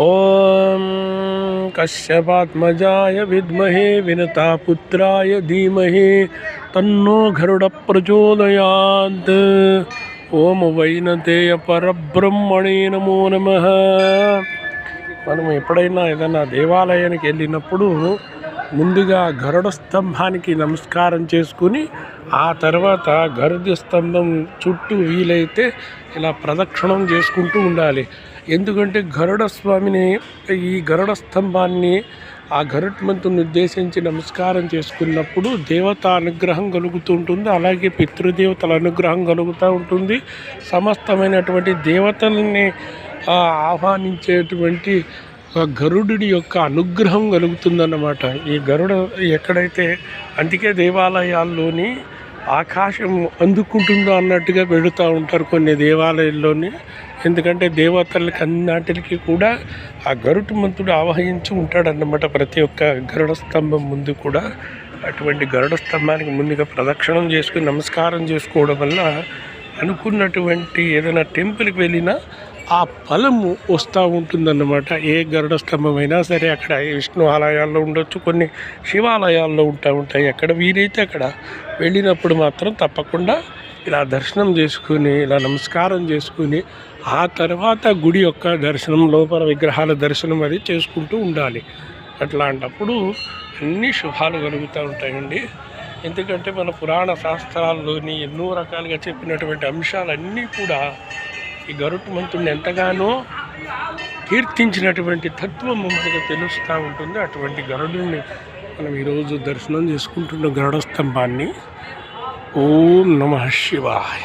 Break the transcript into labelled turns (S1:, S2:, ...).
S1: ఓం కశ్యపాత్మజాయ విద్మహే వినతాపుత్రాయ ధీమహి తన్నో గరుడ ప్రచోదయాత్. ఓం వైనతేయ పరబ్రహ్మణే నమో నమః. మనం ఎప్పుడైనా ఏదైనా దేవాలయానికి వెళ్ళినప్పుడు ముందుగా గరుడ స్తంభానికి నమస్కారం చేసుకుని ఆ తర్వాత గరుడ స్తంభం చుట్టూ వీలైతే ఇలా ప్రదక్షిణం చేసుకుంటూ ఉండాలి. ఎందుకంటే గరుడ స్వామిని, ఈ గరుడ స్తంభాన్ని ఆ గరుత్మంతుని ఉద్దేశించి నమస్కారం చేసుకున్నప్పుడు దేవత అనుగ్రహం కలుగుతూ ఉంటుంది. అలాగే పితృదేవతల అనుగ్రహం కలుగుతూ ఉంటుంది. సమస్తమైనటువంటి దేవతల్ని ఆహ్వానించేటువంటి గరుడుడి యొక్క అనుగ్రహం కలుగుతుందన్నమాట. ఈ గరుడ ఎక్కడైతే, అందుకే దేవాలయాల్లోని ఆకాశం అందుకుంటుందో అన్నట్టుగా పెడుతూ ఉంటారు కొన్ని దేవాలయాల్లోని. ఎందుకంటే దేవతలకి అన్నిటికీ కూడా ఆ గరుత్మంతుడు ఆవహించి ఉంటాడన్నమాట. ప్రతి ఒక్క గరుడ స్తంభం ముందు కూడా అటువంటి గరుడ స్తంభానికి ముందుగా ప్రదక్షిణం చేసుకుని నమస్కారం చేసుకోవడం వల్ల అనుకున్నటువంటి ఏదైనా టెంపుల్కి వెళ్ళినా ఆ ఫలము వస్తూ ఉంటుందన్నమాట. ఏ గరుడ స్తంభం అయినా సరే, అక్కడ విష్ణు ఆలయాల్లో ఉండొచ్చు, కొన్ని శివాలయాల్లో ఉంటాయి. ఎక్కడ వీలైతే అక్కడ వెళ్ళినప్పుడు మాత్రం తప్పకుండా ఇలా దర్శనం చేసుకుని, ఇలా నమస్కారం చేసుకుని ఆ తర్వాత గుడి యొక్క దర్శనం, లోపల విగ్రహాల దర్శనం అది చేసుకుంటూ ఉండాలి. అట్లాంటప్పుడు అన్ని శుభాలు కలుగుతూ ఉంటాయండి. ఎందుకంటే మన పురాణ శాస్త్రాల్లోని ఎన్నో రకాలుగా చెప్పినటువంటి అంశాలన్నీ కూడా ఈ గరుత్మంతుడిని ఎంతగానో కీర్తించినటువంటి తత్వం మనకు తెలుస్తూ ఉంటుంది. అటువంటి గరుడుని మనం ఈరోజు దర్శనం చేసుకుంటున్న గరుడ స్తంభాన్ని. ఓం నమః శివాయ.